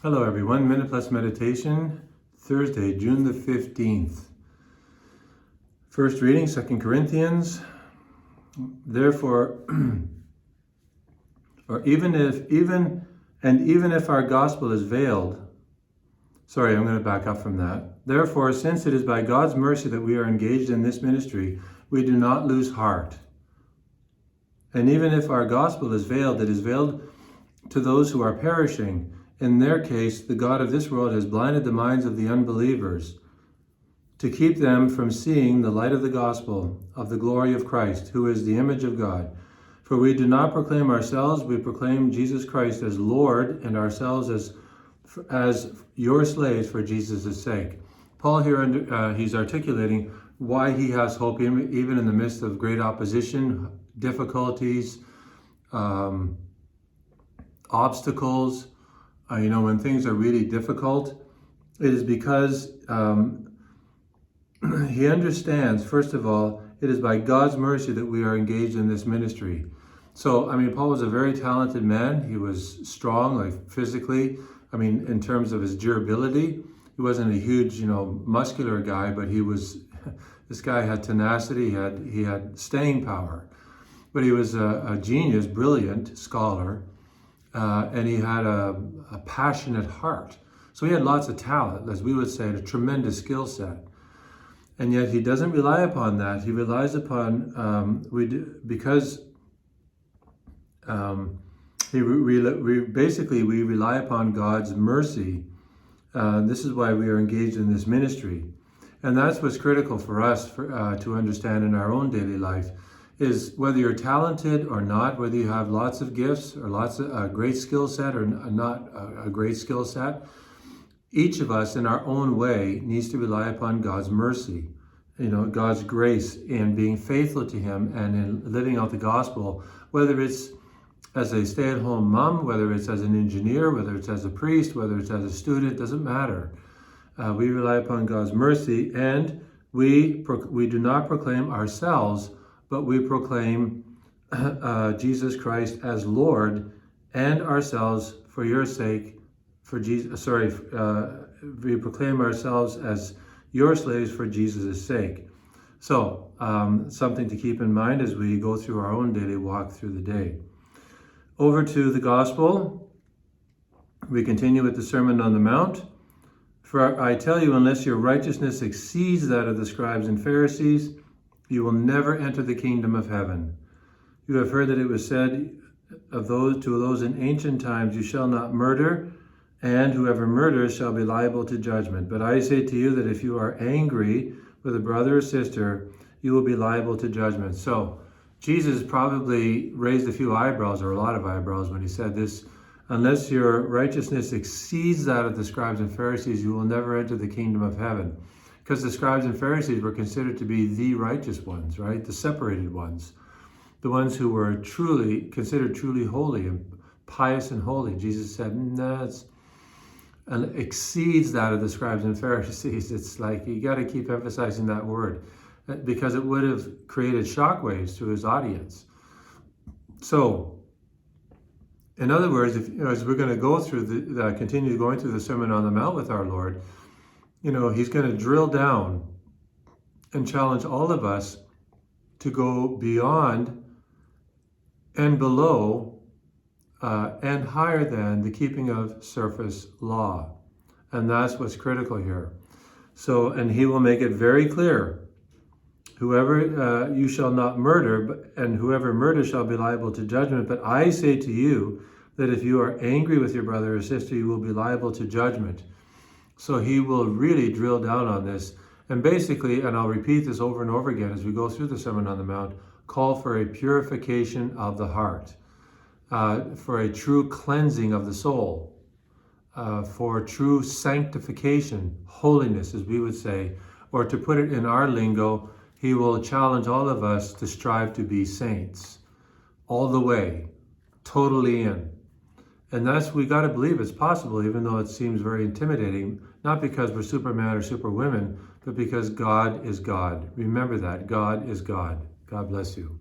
Hello everyone, Minute Plus Meditation, Thursday, June the 15th. First reading, 2 Corinthians. Therefore, even if our gospel is veiled, I'm going to back up from that. Therefore, since it is by God's mercy that we are engaged in this ministry, we do not lose heart. And even if our gospel is veiled, it is veiled to those who are perishing. In their case, the God of this world has blinded the minds of the unbelievers to keep them from seeing the light of the gospel of the glory of Christ, who is the image of God. For we do not proclaim ourselves, we proclaim Jesus Christ as Lord, and ourselves as your slaves for Jesus' sake. Paul here, he's articulating why he has hope even in the midst of great opposition, difficulties, obstacles. When things are really difficult, it is because he understands, first of all, it is by God's mercy that we are engaged in this ministry. So, Paul was a very talented man. He was strong, physically. In terms of his durability, he wasn't a huge, muscular guy, but this guy had tenacity, he had staying power. But he was a genius, brilliant scholar. And he had a passionate heart. So he had lots of talent, as we would say, a tremendous skill set. And yet he doesn't rely upon that. He relies upon, we rely upon God's mercy. This is why we are engaged in this ministry. And that's what's critical for us to understand in our own daily life. Is whether you're talented or not, whether you have lots of gifts or lots of a great skill set or not a great skill set, each of us in our own way needs to rely upon God's mercy, God's grace in being faithful to Him and in living out the gospel, whether it's as a stay-at-home mom, whether it's as an engineer, whether it's as a priest, whether it's as a student, doesn't matter. We rely upon God's mercy, and we do not proclaim ourselves, but we proclaim Jesus Christ as Lord, and ourselves for your sake, we proclaim ourselves as your slaves for Jesus' sake. So, something to keep in mind as we go through our own daily walk through the day. Over to the gospel. We continue with the Sermon on the Mount. For I tell you, unless your righteousness exceeds that of the scribes and Pharisees, you will never enter the kingdom of heaven. You have heard that it was said to those in ancient times, you shall not murder, and whoever murders shall be liable to judgment. But I say to you that if you are angry with a brother or sister, you will be liable to judgment. So Jesus probably raised a few eyebrows, or a lot of eyebrows, when he said this, unless your righteousness exceeds that of the scribes and Pharisees, you will never enter the kingdom of heaven. Because the scribes and Pharisees were considered to be the righteous ones, right? The separated ones. The ones who were considered truly holy and pious and holy. Jesus said, and exceeds that of the scribes and Pharisees. It's like, you got to keep emphasizing that word, because it would have created shockwaves to his audience. So, in other words, as we're going to go through continue going through the Sermon on the Mount with our Lord, he's going to drill down and challenge all of us to go beyond and below and higher than the keeping of surface law. And that's what's critical here. So, and he will make it very clear, whoever you shall not murder, and whoever murders shall be liable to judgment. But I say to you that if you are angry with your brother or sister, you will be liable to judgment. So he will really drill down on this. And basically, and I'll repeat this over and over again as we go through the Sermon on the Mount, call for a purification of the heart, for a true cleansing of the soul, for true sanctification, holiness, as we would say, or to put it in our lingo, he will challenge all of us to strive to be saints, all the way, totally in. And we got to believe it's possible, even though it seems very intimidating, not because we're Superman or Superwomen, but because God is God. Remember that, God is God. God bless you.